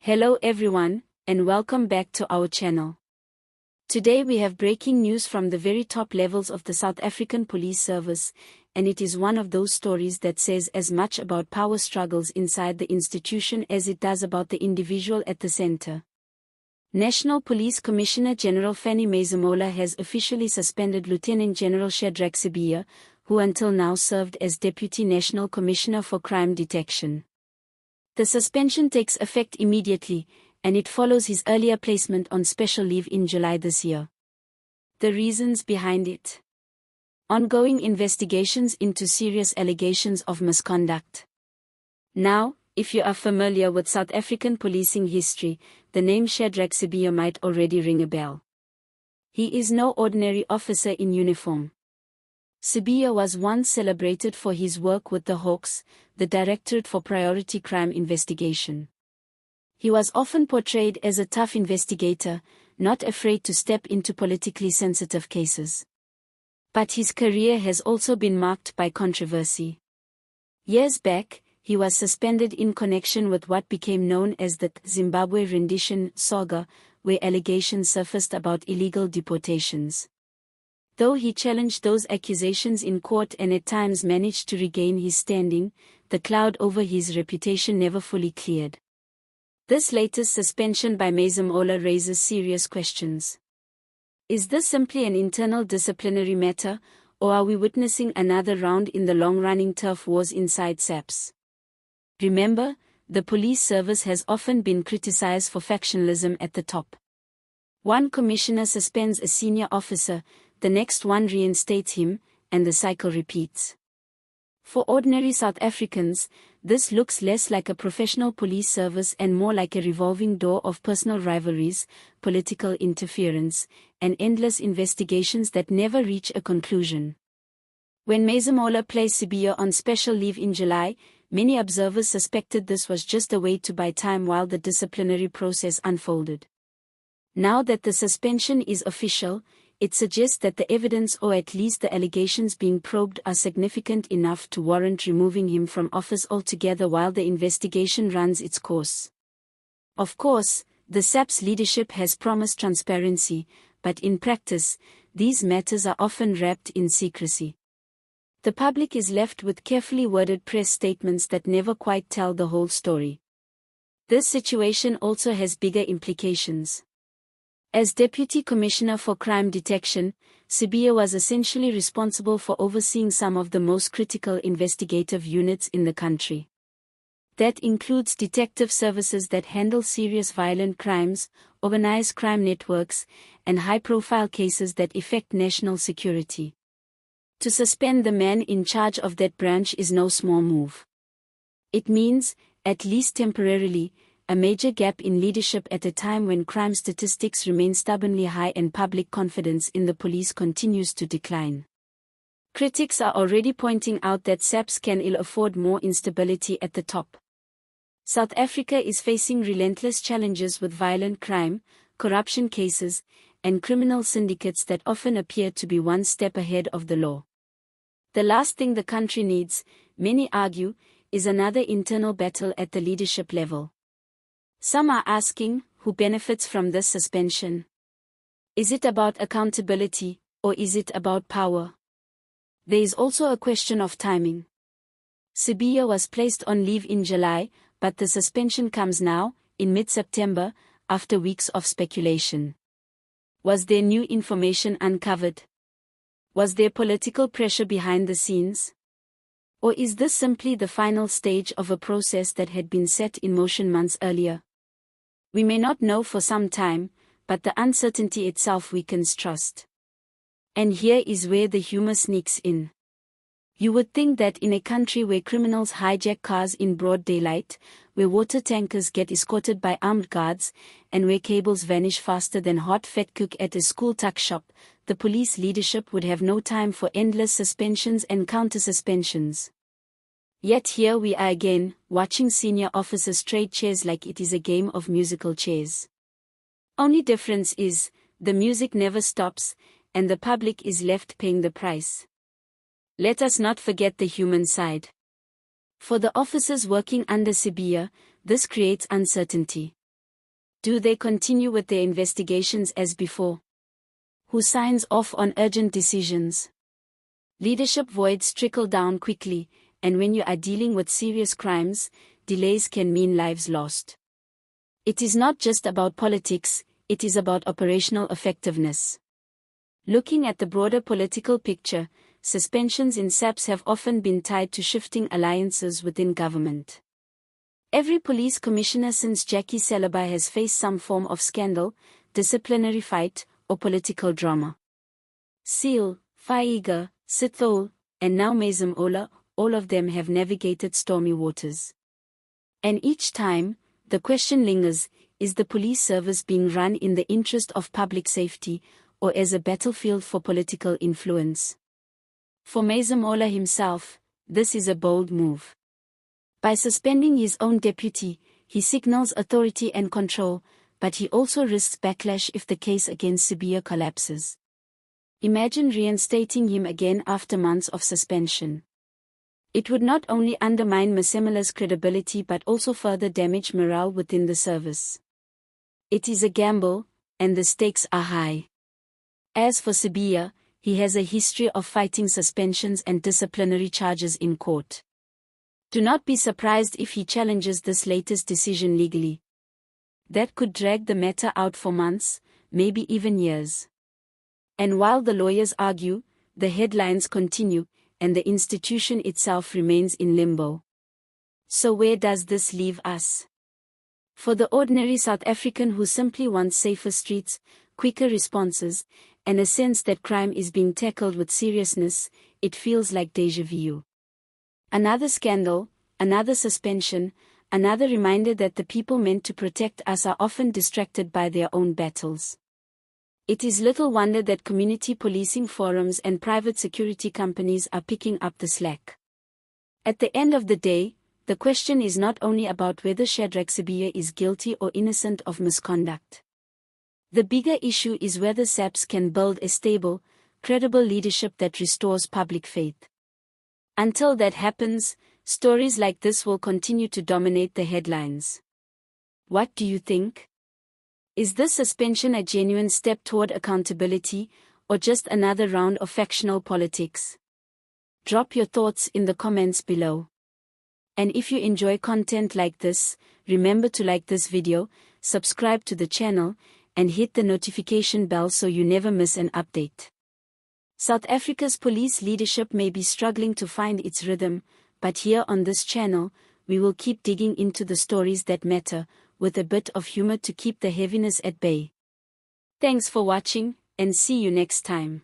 Hello everyone, and welcome back to our channel. Today we have breaking news from the very top levels of the South African Police Service, and it is one of those stories that says as much about power struggles inside the institution as it does about the individual at the center. National Police Commissioner General Fannie Masemola has officially suspended Lieutenant-General Shadrack Sibiya, who until now served as Deputy National Commissioner for Crime Detection. The suspension takes effect immediately, and it follows his earlier placement on special leave in July this year. The reasons behind it: ongoing investigations into serious allegations of misconduct. Now, if you are familiar with South African policing history, the name Shadrack Sibiya might already ring a bell. He is no ordinary officer in uniform. Sibiya was once celebrated for his work with the Hawks, the Directorate for Priority Crime Investigation. He was often portrayed as a tough investigator, not afraid to step into politically sensitive cases. But his career has also been marked by controversy. Years back, he was suspended in connection with what became known as the Zimbabwe rendition saga, where allegations surfaced about illegal deportations. Though he challenged those accusations in court and at times managed to regain his standing, the cloud over his reputation never fully cleared. This latest suspension by Masemola raises serious questions. Is this simply an internal disciplinary matter, or are we witnessing another round in the long-running turf wars inside SAPS? Remember, the police service has often been criticized for factionalism at the top. One commissioner suspends a senior officer, the next one reinstates him, and the cycle repeats. For ordinary South Africans, this looks less like a professional police service and more like a revolving door of personal rivalries, political interference, and endless investigations that never reach a conclusion. When Masemola placed Sibiya on special leave in July, many observers suspected this was just a way to buy time while the disciplinary process unfolded. Now that the suspension is official, it suggests that the evidence, or at least the allegations being probed, are significant enough to warrant removing him from office altogether while the investigation runs its course. Of course, the SAPS leadership has promised transparency, but in practice, these matters are often wrapped in secrecy. The public is left with carefully worded press statements that never quite tell the whole story. This situation also has bigger implications. As Deputy Commissioner for Crime Detection, Sibiya was essentially responsible for overseeing some of the most critical investigative units in the country. That includes detective services that handle serious violent crimes, organized crime networks, and high-profile cases that affect national security. To suspend the man in charge of that branch is no small move. It means, at least temporarily, a major gap in leadership at a time when crime statistics remain stubbornly high and public confidence in the police continues to decline. Critics are already pointing out that SAPS can ill afford more instability at the top. South Africa is facing relentless challenges with violent crime, corruption cases, and criminal syndicates that often appear to be one step ahead of the law. The last thing the country needs, many argue, is another internal battle at the leadership level. Some are asking, who benefits from this suspension? Is it about accountability, or is it about power? There is also a question of timing. Sibiya was placed on leave in July, but the suspension comes now, in mid-September, after weeks of speculation. Was there new information uncovered? Was there political pressure behind the scenes? Or is this simply the final stage of a process that had been set in motion months earlier? We may not know for some time, but the uncertainty itself weakens trust. And here is where the humor sneaks in. You would think that in a country where criminals hijack cars in broad daylight, where water tankers get escorted by armed guards, and where cables vanish faster than hot fat cook at a school tuck shop, the police leadership would have no time for endless suspensions and counter-suspensions. Yet here we are again, watching senior officers trade chairs like it is a game of musical chairs. Only difference is, the music never stops, and the public is left paying the price. Let us not forget the human side. For the officers working under Sibiya, this creates uncertainty. Do they continue with their investigations as before? Who signs off on urgent decisions? Leadership voids trickle down quickly, and when you are dealing with serious crimes, delays can mean lives lost. It is not just about politics, it is about operational effectiveness. Looking at the broader political picture, suspensions in SAPS have often been tied to shifting alliances within government. Every police commissioner since Jackie Selebi has faced some form of scandal, disciplinary fight, or political drama. Seal, Faiga, Sithole, and now Masemola, all of them have navigated stormy waters. And each time, the question lingers, is the police service being run in the interest of public safety, or as a battlefield for political influence? For Masemola himself, this is a bold move. By suspending his own deputy, he signals authority and control, but he also risks backlash if the case against Sibiya collapses. Imagine reinstating him again after months of suspension. It would not only undermine Masemola's credibility but also further damage morale within the service. It is a gamble, and the stakes are high. As for Sibiya, he has a history of fighting suspensions and disciplinary charges in court. Do not be surprised if he challenges this latest decision legally. That could drag the matter out for months, maybe even years. And while the lawyers argue, the headlines continue, and the institution itself remains in limbo. So where does this leave us? For the ordinary South African who simply wants safer streets, quicker responses, and a sense that crime is being tackled with seriousness, it feels like déjà vu. Another scandal, another suspension, another reminder that the people meant to protect us are often distracted by their own battles. It is little wonder that community policing forums and private security companies are picking up the slack. At the end of the day, the question is not only about whether Shadrack Sibiya is guilty or innocent of misconduct. The bigger issue is whether SAPS can build a stable, credible leadership that restores public faith. Until that happens, stories like this will continue to dominate the headlines. What do you think? Is this suspension a genuine step toward accountability, or just another round of factional politics? Drop your thoughts in the comments below. And if you enjoy content like this, remember to like this video, subscribe to the channel, and hit the notification bell so you never miss an update. South Africa's police leadership may be struggling to find its rhythm, but here on this channel, we will keep digging into the stories that matter, with a bit of humor to keep the heaviness at bay. Thanks for watching, and see you next time.